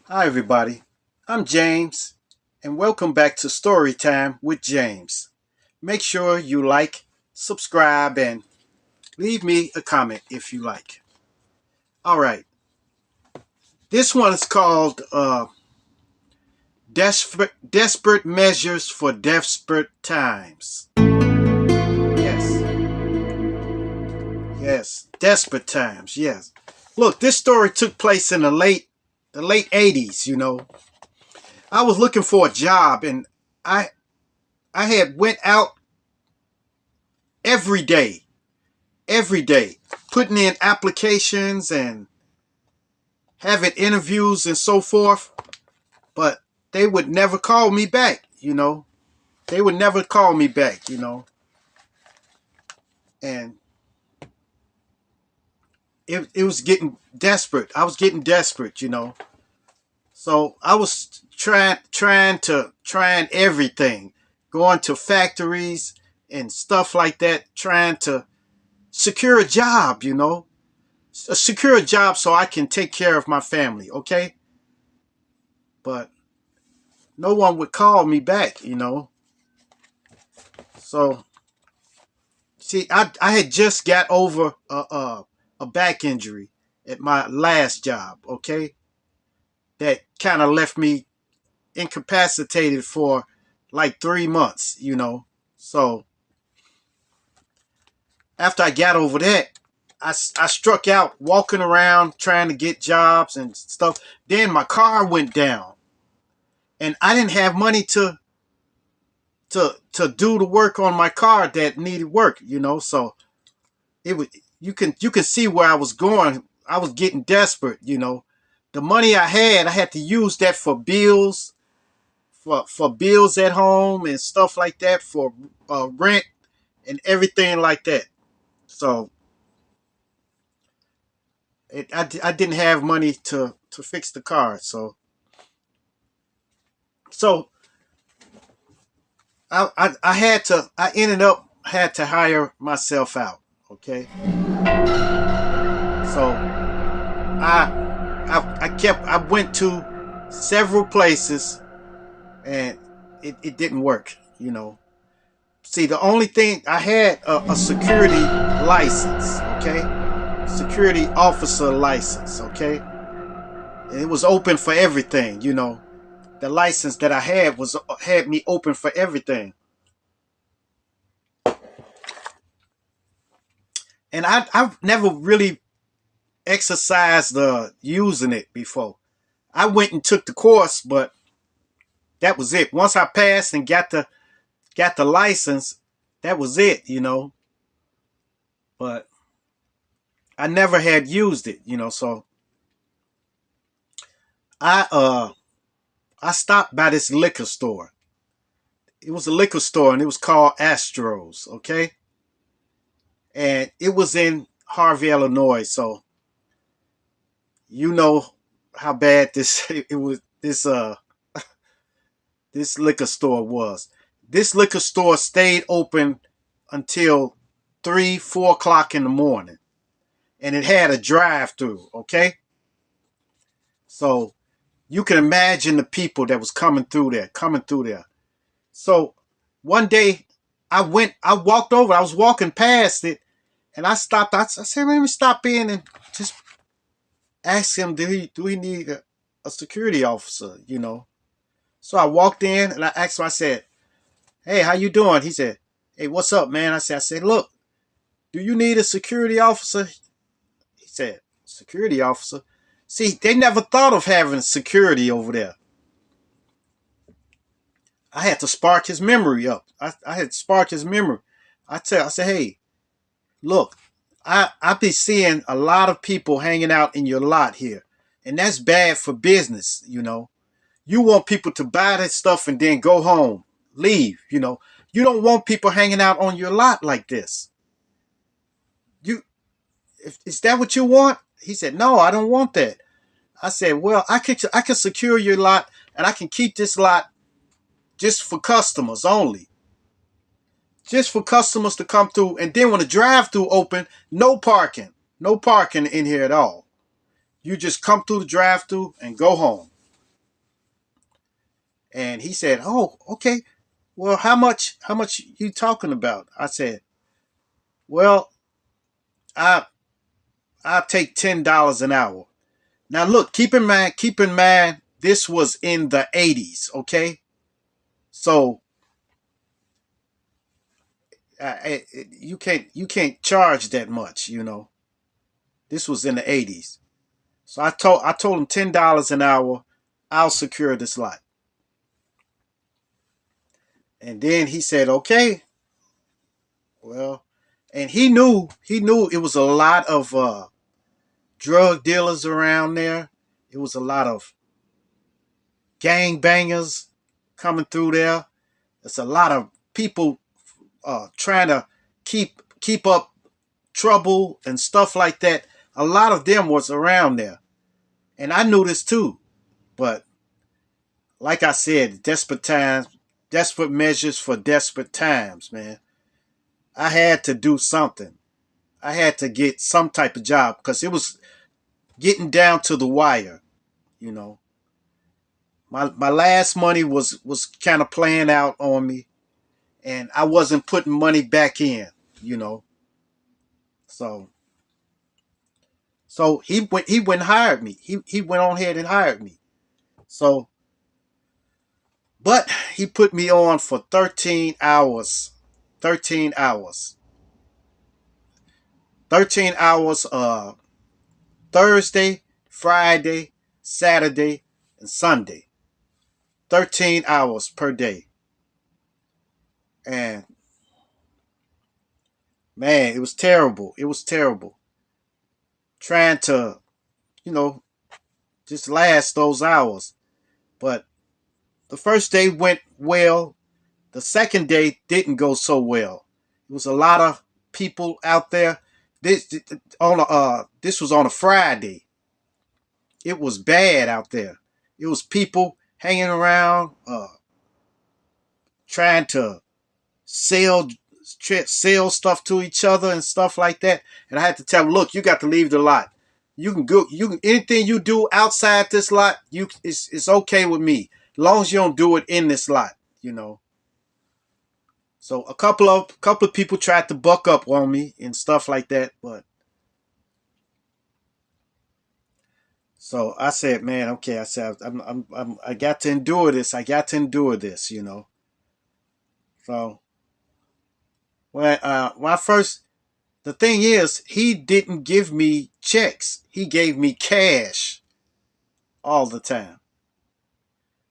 Hi, everybody. I'm James, and welcome back to Storytime with James. Make sure you like, subscribe, and leave me a comment if you like. All right. This one is called Desperate Measures for Desperate Times. Yes, yes, desperate times, yes. Look, this story took place in the late 80s, I was looking for a job and I I had went out every day every day, putting in applications and having interviews and so forth, but they would never call me back. They would never call me back. And it was getting desperate. I was getting desperate. So I was trying everything, going to factories and stuff like that, trying to secure a job, secure a job so I can take care of my family, okay? But no one would call me back. So, see, I had just got over a back injury at my last job, okay? That kind of left me incapacitated for like 3 months. So, after I got over that, I struck out walking around trying to get jobs and stuff. Then my car went down, and I didn't have money to do the work on my car that needed work. So it was you can see where I was going. I was getting desperate. The money I had to use that for bills, for bills at home and stuff like that, for rent and everything like that. So I didn't have money to fix the car. So I had to. I ended up had to hire myself out. Okay. So I went to several places and it didn't work. See, the only thing I had a security license, okay? Security officer license, okay? And it was open for everything. The license that I had me open for everything. And I've never really exercised using it before. I went and took the course, but that was it. Once I passed and got the license, that was it. But I never had used it. So I uh I stopped by this liquor store. It was a liquor store and it was called Astros, okay? And it was in Harvey, Illinois. So you know how bad this it was this liquor store was. This liquor store stayed open until 3, 4 o'clock in the morning. And it had a drive through, okay? So you can imagine the people that was coming through there. So one day I walked over, I was walking past it, and I stopped. I said, let me stop in and just ask him, do he need a security officer? So I walked in and I asked him, I said, hey, how you doing? He said, hey, what's up, man? I said, look, do you need a security officer? He said, security officer? See, they never thought of having security over there. I had to spark his memory up. I had to spark his memory. I said, hey, look, I be seeing a lot of people hanging out in your lot here, and that's bad for business. You want people to buy that stuff and then go home, leave. You don't want people hanging out on your lot like this. You, is that what you want? He said, no, I don't want that. I said, well, I can secure your lot and I can keep this lot just for customers only. Just for customers to come through. And then when the drive through open, no parking. No parking in here at all. You just come through the drive through and go home. And he said, "Oh, okay. Well, how much you talking about?" I said, "Well, I I'll take $10 an hour." Now look, keep in mind, this was in the 80s, okay? So you can't charge that much, you know. This was in the 80s. So I told him $10 an hour, I'll secure this lot. And then he said, "Okay, well," and he knew it was a lot of drug dealers around there. It was a lot of gang bangers coming through there. There's a lot of people trying to keep up trouble and stuff like that. A lot of them was around there, and I knew this too. But like I said, desperate times, desperate measures for desperate times, man. I had to do something. I had to get some type of job because it was getting down to the wire. You know, my last money was kind of playing out on me, and I wasn't putting money back in. You know, so he went and hired me. He went on ahead and hired me. So, but he put me on for 13 hours. 13 hours. 13 hours Thursday, Friday, Saturday, and Sunday. 13 hours per day. And man, it was terrible. It was terrible. Trying to, you know, just last those hours. But the first day went well. The second day didn't go so well. It was a lot of people out there. This was on a Friday. It was bad out there. It was people hanging around, trying to sell sell stuff to each other and stuff like that. And I had to tell them, "Look, you got to leave the lot. You can go. You can anything you do outside this lot. It's okay with me, as long as you don't do it in this lot. You know." So a couple of people tried to buck up on me and stuff like that, but so I said, "Man, okay." I said, I got to endure this. I got to endure this. You know. So when I first, the thing is, he didn't give me checks. He gave me cash all the time.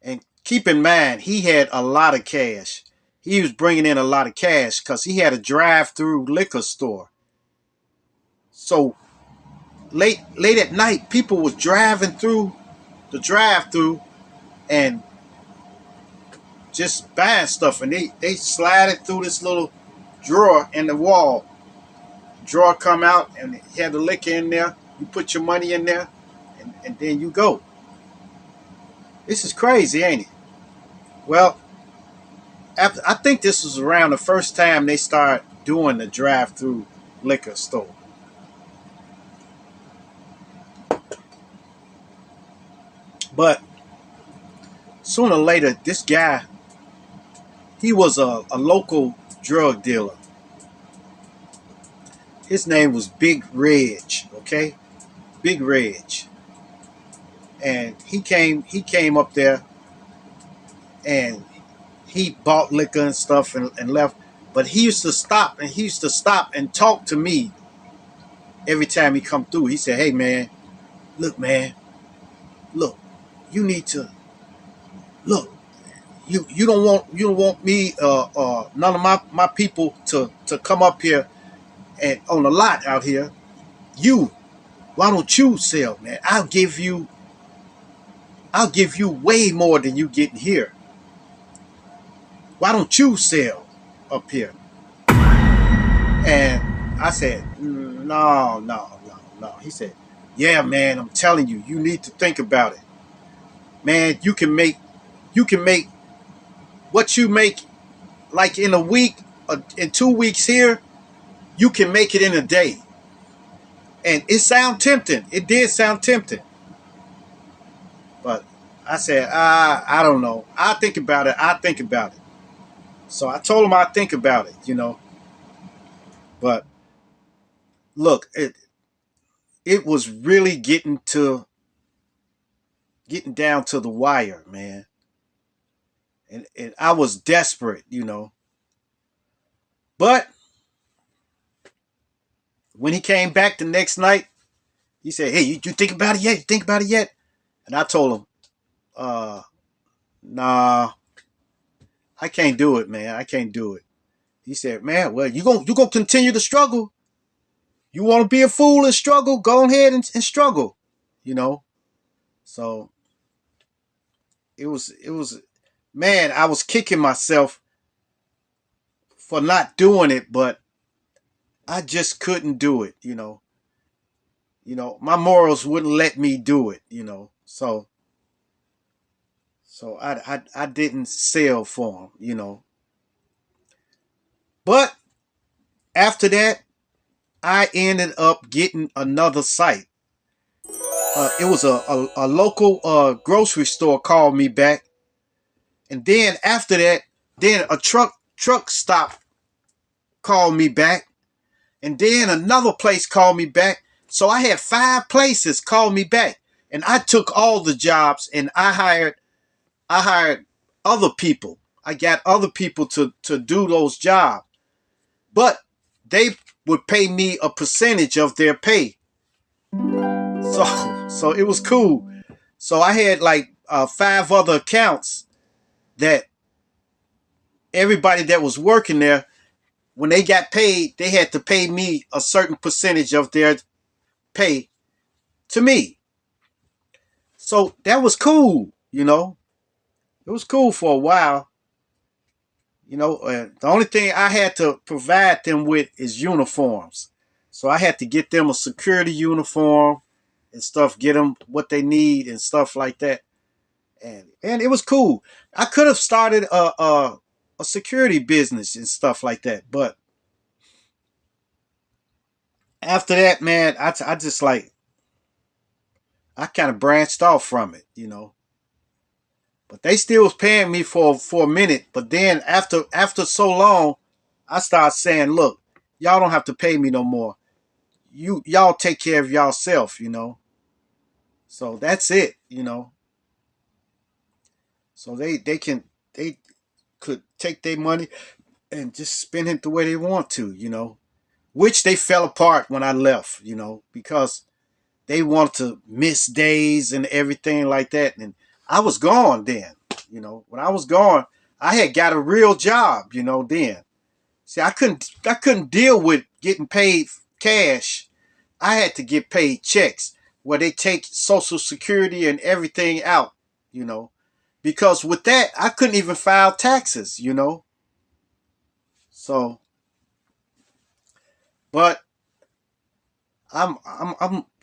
And keep in mind, he had a lot of cash. He was bringing in a lot of cash because he had a drive-through liquor store. So late at night, people was driving through the drive-through and just buying stuff, and they slide it through this little drawer in the wall. Drawer come out and it had the liquor in there. You put your money in there, and then you go. This is crazy, ain't it? Well, I think this was around the first time they start doing the drive-through liquor store. But sooner or later, this guy, he was a local drug dealer. His name was Big Reg, okay? Big Reg. And he came up there and he bought liquor and stuff and left. But he used to stop and talk to me every time he come through. He said, "Hey man, look man, look, you need to look. You don't want me none of my people to come up here and on the lot out here. You Why don't you sell, man? I'll give you way more than you getting here. Why don't you sell up here?" And I said, "No, no, no, no." He said, "Yeah, man, I'm telling you, you need to think about it. Man, you can make what you make like in a week, in 2 weeks here, you can make it in a day." And it sound tempting. It did sound tempting. But I said, I don't know. I think about it. I think about it. So I told him I think about it. But look, it was really getting down to the wire, man. And I was desperate. But when he came back the next night, he said, "Hey, you think about it yet? You think about it yet?" And I told him, uh, "Nah, I can't do it, man. I can't do it." He said, "Man, well, you gonna continue to struggle. You want to be a fool and struggle? Go ahead and struggle." You know. So it was, man. I was kicking myself for not doing it, but I just couldn't do it. My morals wouldn't let me do it. So I didn't sell for him. But after that, I ended up getting another site. It was a local grocery store called me back, and then after that, then a truck stop called me back, and then another place called me back. So I had 5 places call me back, and I took all the jobs, and I hired other people. I got other people to do those jobs, but they would pay me a percentage of their pay. So it was cool. So I had like 5 other accounts that everybody that was working there, when they got paid, they had to pay me a certain percentage of their pay to me. So that was cool. It was cool for a while. The only thing I had to provide them with is uniforms. So I had to get them a security uniform and stuff, get them what they need and stuff like that. And it was cool. I could have started a security business and stuff like that, but after that, man, I just like I kind of branched off from it. But they still was paying me for a minute. But then after so long, I started saying, "Look, y'all don't have to pay me no more. Y'all take care of yourself. So that's it. So they could take their money and just spend it the way they want to. Which they fell apart when I left, because they wanted to miss days and everything like that. And I was gone then. When I was gone, I had got a real job. Then. See, I couldn't deal with getting paid cash. I had to get paid checks where they take Social Security and everything out. Because with that, I couldn't even file taxes. So, but I'm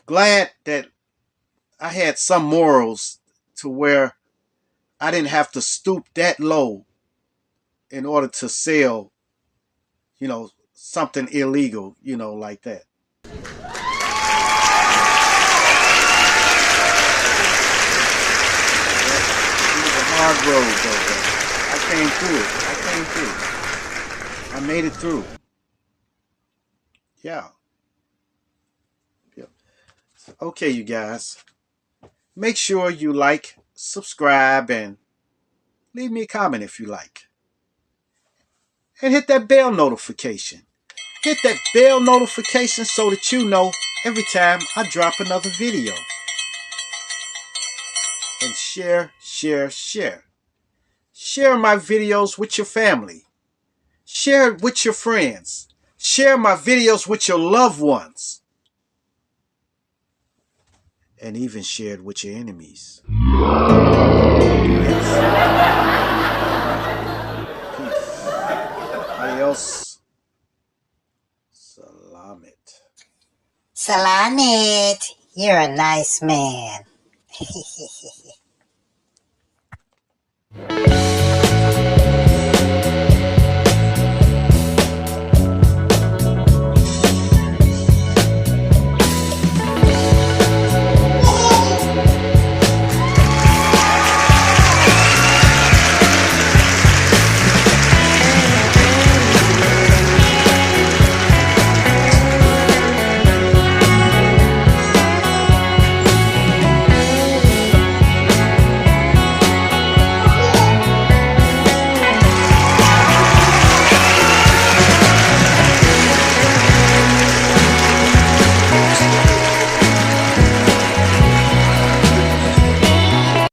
glad that I had some morals to where I didn't have to stoop that low in order to sell, something illegal, like that. It was a hard road though, but I came through it. I came through. I made it through. Yeah. Yeah. Okay, you guys. Make sure you like, subscribe, and leave me a comment if you like. And hit that bell notification. Hit that bell notification so that you know every time I drop another video. And share, share, share. Share my videos with your family. Share it with your friends. Share my videos with your loved ones. And even share it with your enemies. Yes. Peace. Adios. Salamat. Salamat. You're a nice man.